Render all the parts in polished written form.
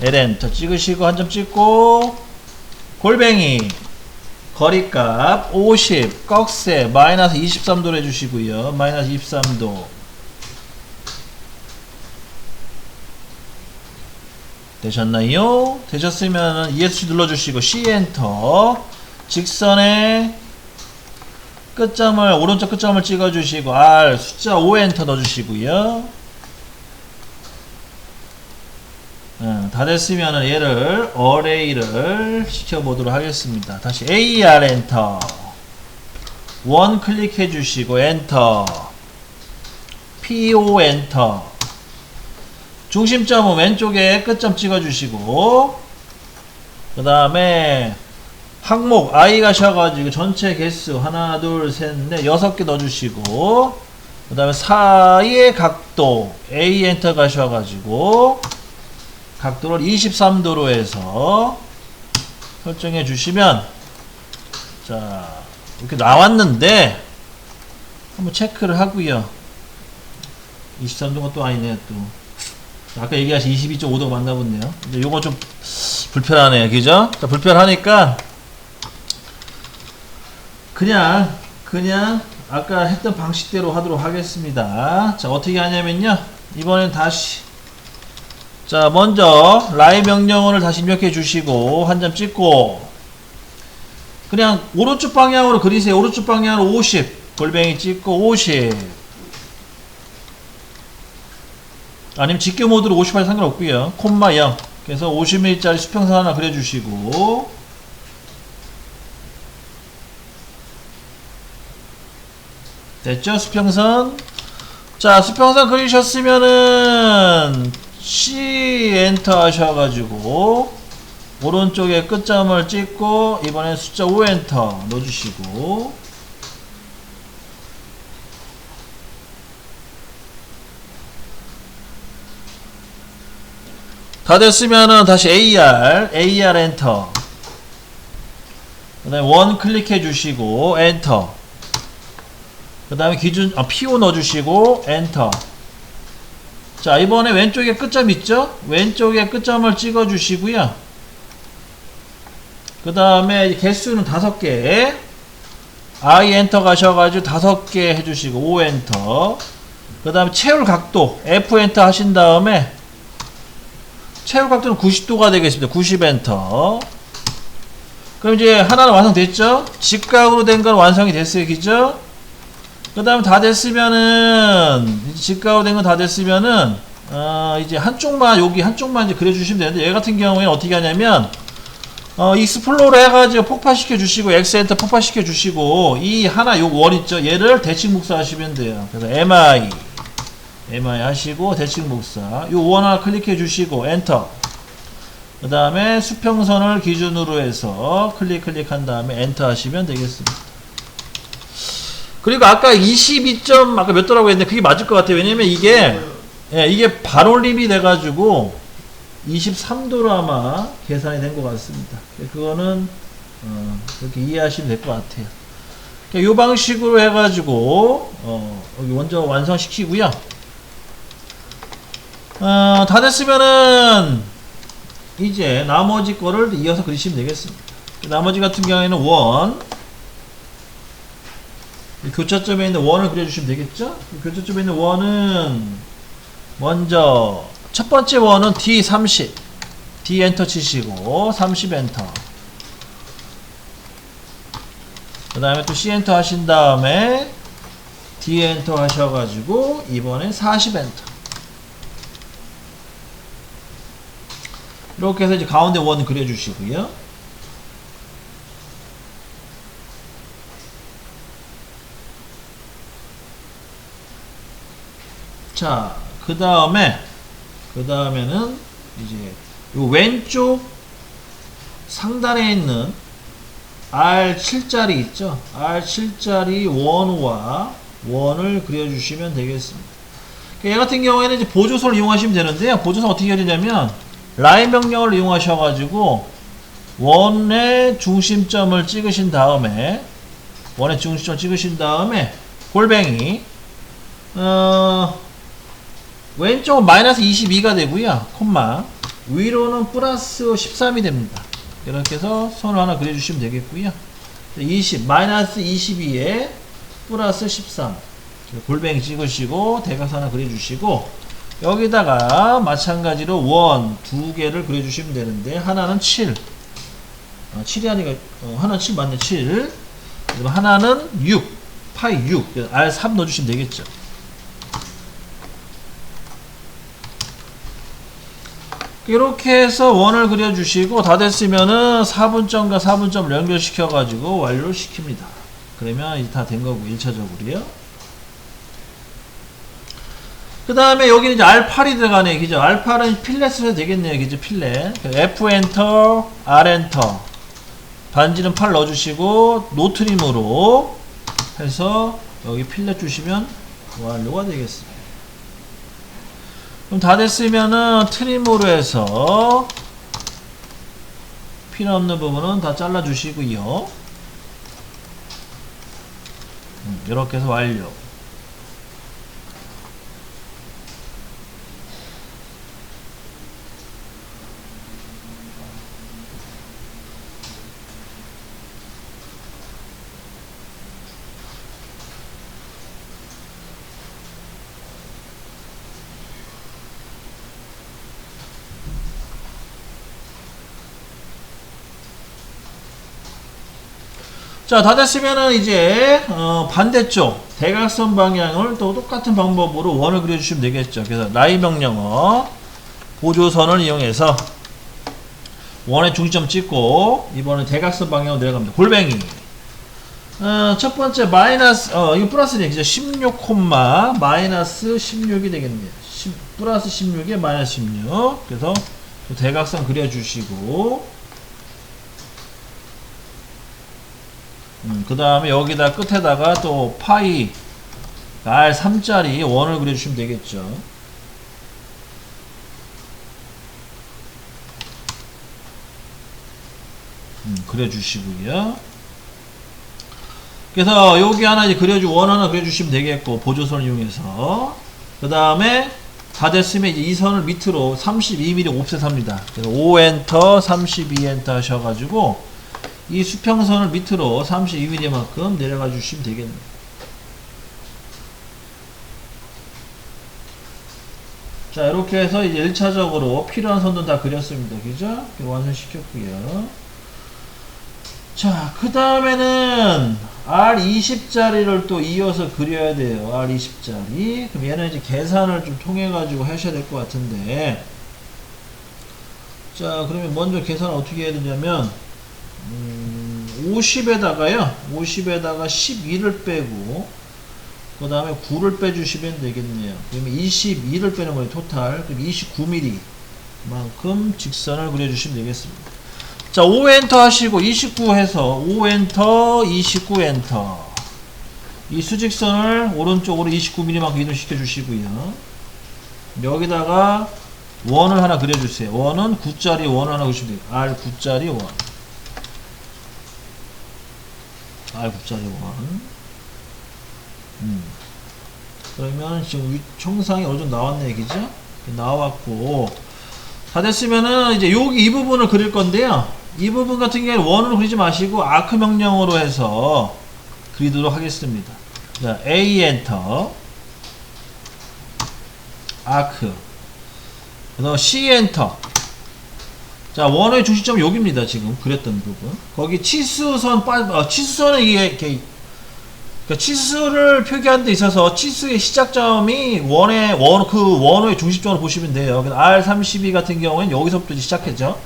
L 엔터 찍으시고 한 점 찍고 골뱅이 거리값 50 꺽쇠 마이너스 23도로 해주시고요. 마이너스 23도 되셨나요? 되셨으면 ESC 눌러주시고 C 엔터 직선의 끝점을 오른쪽 끝점을 찍어주시고 R 숫자 5 엔터 넣어주시고요. 다 됐으면 얘를 어레이를 시켜보도록 하겠습니다. 다시 AR 엔터 원 클릭해 주시고 엔터 PO 엔터 중심점은 왼쪽에 끝점 찍어 주시고 그 다음에 항목 I 가셔가지고 전체 개수 하나 둘 셋 넷 6개 넣어주시고 그 다음에 사이의 각도 A 엔터 가셔가지고 각도를 23도로 해서 설정해 주시면 자 이렇게 나왔는데 한번 체크를 하고요. 23도가 또 아니네요. 또 아까 얘기하신 22.5도가 맞나 보네요. 근데 요거 좀 불편하네요. 그죠? 자, 불편하니까 그냥 아까 했던 방식대로 하도록 하겠습니다. 자, 어떻게 하냐면요. 이번엔 다시 자, 먼저 라인 명령어를 다시 입력해 주시고 한 점 찍고 그냥 오른쪽 방향으로 그리세요. 오른쪽 방향으로 50 골뱅이 찍고 50 아니면 직교 모드로 50 하셔도 상관없고요. 콤마 0 그래서 50mm짜리 수평선 하나 그려주시고 됐죠? 수평선. 자, 수평선 그리셨으면은 C 엔터 하셔가지고 오른쪽에 끝점을 찍고 이번엔 숫자 5 엔터 넣어주시고 다 됐으면은 다시 AR 엔터 그 다음에 원 클릭해 주시고 엔터 그 다음에 기준 PO 넣어주시고 엔터. 자, 이번에 왼쪽에 끝점 있죠? 왼쪽에 끝점을 찍어 주시고요. 그 다음에 개수는 5개 I 엔터 가셔가지고 5개 해주시고 5 엔터 그 다음에 채울 각도 F 엔터 하신 다음에 채울 각도는 90도가 되겠습니다. 90 엔터. 그럼 이제 하나는 완성됐죠? 직각으로 된 건 완성이 됐어요. 그죠? 그 다음에 다 됐으면은 직각으로 된 건 다 됐으면은 이제 한쪽만 여기 한쪽만 이제 그려주시면 되는데 얘 같은 경우에는 어떻게 하냐면 익스플로러 해가지고 폭파시켜 주시고 X 엔터 폭파시켜 주시고 이 하나 요 원 있죠? 얘를 대칭 복사하시면 돼요. 그래서 MI 하시고 대칭 복사 요 원 하나 클릭해 주시고 엔터 그 다음에 수평선을 기준으로 해서 클릭한 다음에 엔터 하시면 되겠습니다. 그리고 아까 22점 아까 몇 도라고 했는데 그게 맞을 것 같아요. 왜냐면 이게 이게 반올림이 돼가지고 23도로 아마 계산이 된 것 같습니다. 그거는 그렇게 이해하시면 될 것 같아요. 이 방식으로 해가지고 여기 먼저 완성시키고요. 다 됐으면은 이제 나머지 거를 이어서 그리시면 되겠습니다. 나머지 같은 경우에는 원 교차점에 있는 원을 그려주시면 되겠죠? 교차점에 있는 원은 먼저 첫 번째 원은 D30 D 엔터 치시고 30 엔터 그 다음에 또 C 엔터 하신 다음에 D 엔터 하셔가지고 이번엔 40 엔터 이렇게 해서 이제 가운데 원 그려주시고요. 자, 그 다음에는 이제 요 왼쪽 상단에 있는 R7자리 있죠? R7자리 원과 원을 그려주시면 되겠습니다. 얘 같은 경우에는 이제 보조선을 이용하시면 되는데요. 보조선 어떻게 해야 되냐면 라인 명령을 이용하셔가지고 원의 중심점을 찍으신 다음에 골뱅이 왼쪽은 마이너스 22가 되고요. 콤마 위로는 플러스 13이 됩니다. 이렇게 해서 선을 하나 그려주시면 되겠고요. 20 마이너스 22에 플러스 13 골뱅이 찍으시고 대각선 하나 그려주시고, 여기다가 마찬가지로 원 두 개를 그려주시면 되는데, 하나는 7 7이 아니라 하나는 7 맞네. 7 그리고 하나는 6 파이 6 R3 넣어주시면 되겠죠. 이렇게 해서 원을 그려주시고 다 됐으면은 4분점과 4분점을 연결시켜 가지고 완료를 시킵니다. 그러면 이제 다 된 거고 1차적으로요. 그 다음에 여기는 이제 R8이 들어가네. 그죠? R8은 필렛으로 해도 되겠네요. 그죠? 필렛. F 엔터, R 엔터. 반지는 8 넣어주시고, 노트림으로 해서 여기 필렛 주시면 완료가 되겠습니다. 그럼 다 됐으면은 트림으로 해서 필요 없는 부분은 다 잘라 주시고요. 이렇게 해서 완료. 자, 다 됐으면은 이제 반대쪽 대각선 방향을 또 똑같은 방법으로 원을 그려주시면 되겠죠. 그래서 라인 명령어 보조선을 이용해서 원의 중점 찍고, 이번에 대각선 방향으로 내려갑니다. 골뱅이. 첫 번째 마이너스 이거 플러스네. 그죠? 16 콤마 마이너스 16이 되겠네요. 플러스 16에 마이너스 16. 그래서 대각선 그려주시고, 그 다음에 여기다 끝에다가 또 파이 R3짜리 원을 그려주시면 되겠죠. 그려주시고요. 그래서 여기 하나 이제 원 하나 그려주시면 되겠고, 보조선을 이용해서. 그 다음에 다 됐으면 이제 이 선을 밑으로 32mm 옵셋합니다. 그래서 5엔터 32엔터 하셔가지고 이 수평선을 밑으로 32mm만큼 내려가 주시면 되겠네요. 자, 이렇게 해서 이제 1차적으로 필요한 선도 다 그렸습니다. 그죠? 완성시켰고요. 자, 그 다음에는 R20짜리를 또 이어서 그려야 돼요. R20짜리. 그럼 얘는 이제 계산을 좀 통해 가지고 하셔야 될 것 같은데, 자, 그러면 먼저 계산을 어떻게 해야 되냐면 50에다가요 50에다가 12를 빼고 그 다음에 9를 빼주시면 되겠네요. 그러면 22를 빼는 거예요. 토탈. 그럼 29mm 만큼 직선을 그려주시면 되겠습니다. 자, 5엔터 하시고 29 해서 5엔터 29엔터 이 수직선을 오른쪽으로 29mm만큼 이동시켜 주시고요. 여기다가 원을 하나 그려주세요. 원은 9짜리 원 하나 그리시면 돼요. R9짜리 원. R9짜리 원. 그러면 지금 총상이 어느 정도 나왔네, 그죠? 나왔고, 다 됐으면은 이제 여기 이 부분을 그릴 건데요. 이 부분 같은 경우에는 원으로 그리지 마시고 아크 명령어로 해서 그리도록 하겠습니다. 자, A 엔터, 아크, 그래서 C 엔터. 자, 원의 중심점은 여기입니다. 지금 그렸던 부분. 거기 치수선 치수선은 이게 그러니까 치수를 표기하는 데 있어서 치수의 시작점이 원의 중심점으로 보시면 돼요. 그래서 R32 같은 경우에는 여기서부터 시작했죠.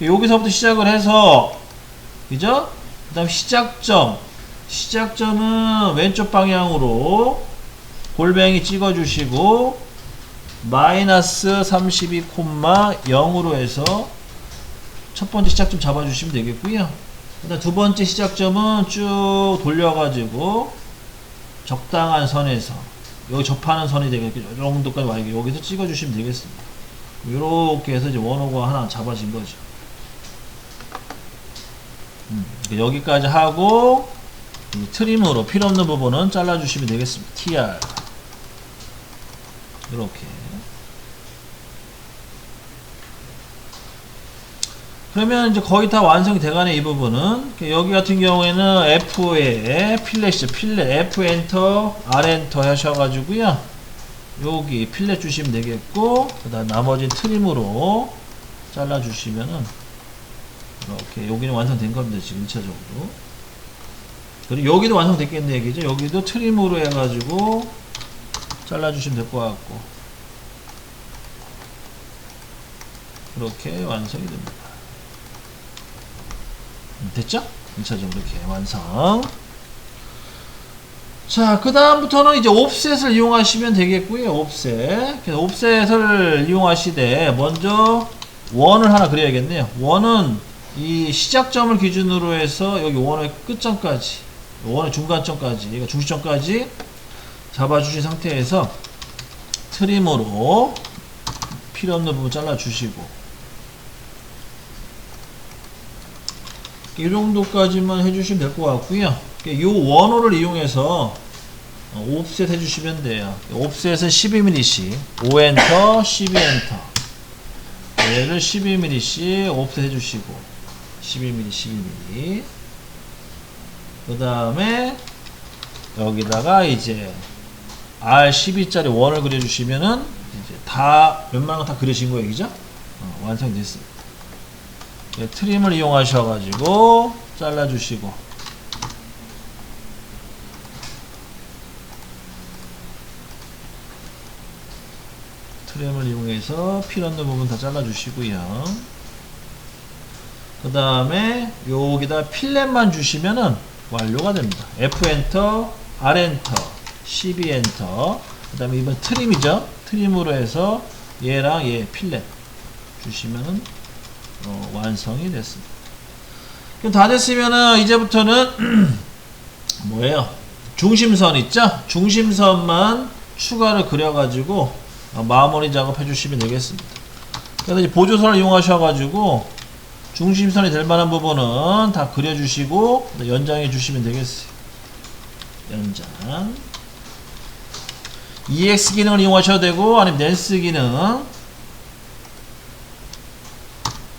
여기서부터 시작을 해서, 그죠? 그 다음 시작점은 왼쪽 방향으로 골뱅이 찍어주시고, 마이너스 32,0으로 해서 첫 번째 시작점 잡아주시면 되겠고요. 그 다음 두 번째 시작점은 쭉 돌려가지고 적당한 선에서 여기 접하는 선이 되겠죠. 이 정도까지 와야겠죠. 여기서 찍어주시면 되겠습니다. 이렇게 해서 이제 원호가 하나 잡아진 거죠. 여기까지 하고 트림으로 필요 없는 부분은 잘라주시면 되겠습니다. TR 이렇게. 그러면 이제 거의 다 완성이 돼가네, 이 부분은. 여기 같은 경우에는 F에 필렛이죠. 필렛. F 엔터, R 엔터 하셔가지고요. 여기 필렛 주시면 되겠고, 그 다음 나머지 트림으로 잘라주시면은, 이렇게, 여기는 완성된 겁니다, 지금 1차적으로. 그리고 여기도 완성됐겠네, 얘기죠. 여기도 트림으로 해가지고, 잘라주시면 될 것 같고. 그렇게 완성이 됩니다. 됐죠? 1차적으로 이렇게 완성. 자, 그 다음부터는 이제 옵셋을 이용하시면 되겠고요. 옵셋. 그래서 옵셋을 이용하시되, 먼저 원을 하나 그려야겠네요. 원은 이 시작점을 기준으로 해서 여기 원의 끝점까지, 원의 중간점까지, 그러니까 중시점까지 잡아주신 상태에서 트림으로 필요 없는 부분 잘라주시고, 이 정도까지만 해주시면 될 것 같고요. 이 원호를 이용해서 옵셋 해주시면 돼요. 옵셋은 12mm씩 5엔터 12엔터 얘를 12mm씩 옵셋 해주시고 12mm 12mm 그 다음에 여기다가 이제 R12짜리 원을 그려주시면은 이제 다 웬만한 거 다 그려진 거예요, 그죠? 완성이 됐습니다. 네, 트림을 이용하셔가지고 잘라주시고, 트림을 이용해서 필요 없는 부분 다 잘라주시고요. 그 다음에 여기다 필렛만 주시면은 완료가 됩니다. F 엔터, R 엔터, 12 엔터. 그 다음에 이번 트림이죠. 트림으로 해서 얘랑 얘 필렛 주시면은 완성이 됐습니다. 그럼 다 됐으면은 이제부터는 뭐예요? 중심선 있죠? 중심선만 추가를 그려가지고 마무리 작업 해주시면 되겠습니다. 그래서 이제 보조선을 이용하셔가지고 중심선이 될 만한 부분은 다 그려주시고 연장해 주시면 되겠어요. 연장. EX 기능을 이용하셔도 되고 아니면 낸스 기능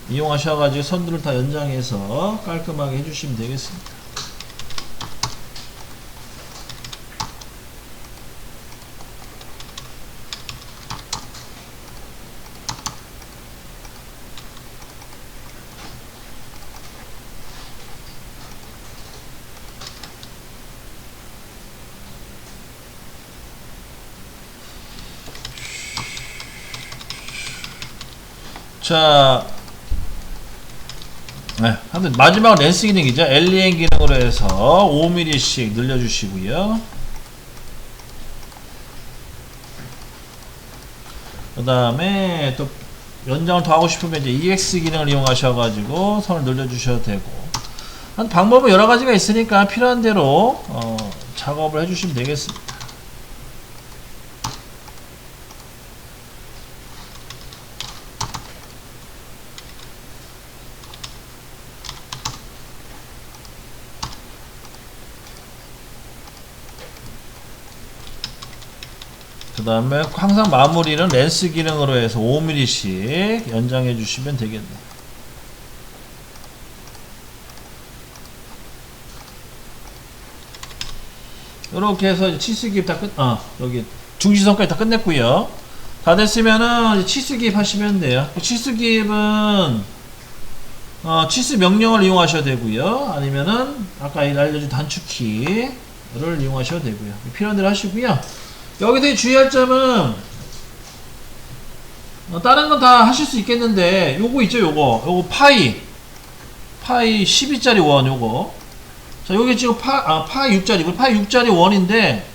이용하셔가지고 선들을 다 연장해서 깔끔하게 해주시면 되겠습니다. 자, 네, 아무튼 마지막 렌스 기능이죠. LEN 기능으로 해서 5mm씩 늘려주시고요. 그 다음에 또 연장을 더 하고 싶으면 이제 EX 기능을 이용하셔가지고 선을 늘려주셔도 되고, 한 방법은 여러 가지가 있으니까 필요한 대로 작업을 해주시면 되겠습니다. 그 다음에 항상 마무리는 렌스 기능으로 해서 5mm씩 연장해 주시면 되겠네. 이렇게 해서 치수 기입 다 여기 중지선까지 다 끝냈고요. 다 됐으면은 치수 기입 하시면 돼요. 치수 기입은 치수 명령을 이용하셔도 되고요. 아니면은 아까 알려준 단축키를 이용하셔도 되고요. 필요한 대로 하시고요. 여기서 주의할 점은 다른 건 다 하실 수 있겠는데 요거 있죠, 요거 파이 12짜리 원 요거. 자, 요게 지금 파이 6짜리 파이 6짜리 원인데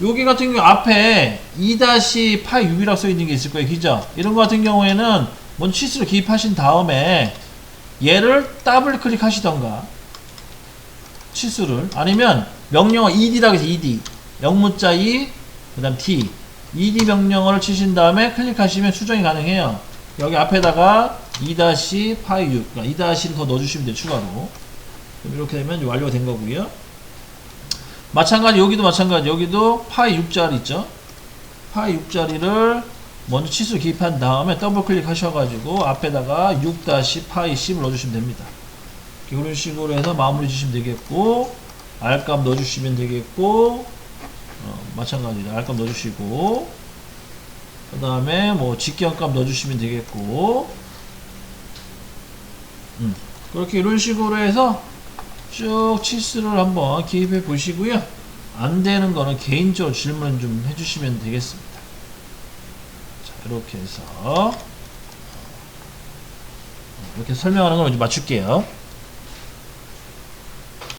여기 같은 경우 앞에 2- 파이 6이라고 써 있는 게 있을 거예요, 그죠? 이런 거 같은 경우에는 먼저 치수를 기입하신 다음에 얘를 더블 클릭하시던가 치수를, 아니면 명령어 ED라고 해서 ED 영문자 2 그 다음 T ED 명령어를 치신 다음에 클릭하시면 수정이 가능해요. 여기 앞에다가 2- 파이 6 그러니까 2-를 더 넣어주시면 돼요, 추가로. 이렇게 되면 완료가 된 거고요. 마찬가지 여기도 마찬가지, 여기도 파이 6짜리 있죠. 파이 6짜리를 먼저 치수 기입한 다음에 더블 클릭하셔가지고 앞에다가 6-파이 10을 넣어주시면 됩니다. 이런 식으로 해서 마무리 주시면 되겠고, R값 넣어주시면 되겠고, 마찬가지로 R값 넣어주시고, 그 다음에 뭐 직경값 넣어주시면 되겠고, 그렇게 이런 식으로 해서 쭉 치수를 한번 기입해 보시고요. 안 되는 거는 개인적으로 질문 좀 해주시면 되겠습니다. 자, 이렇게 해서 이렇게 설명하는 걸 이제 맞출게요.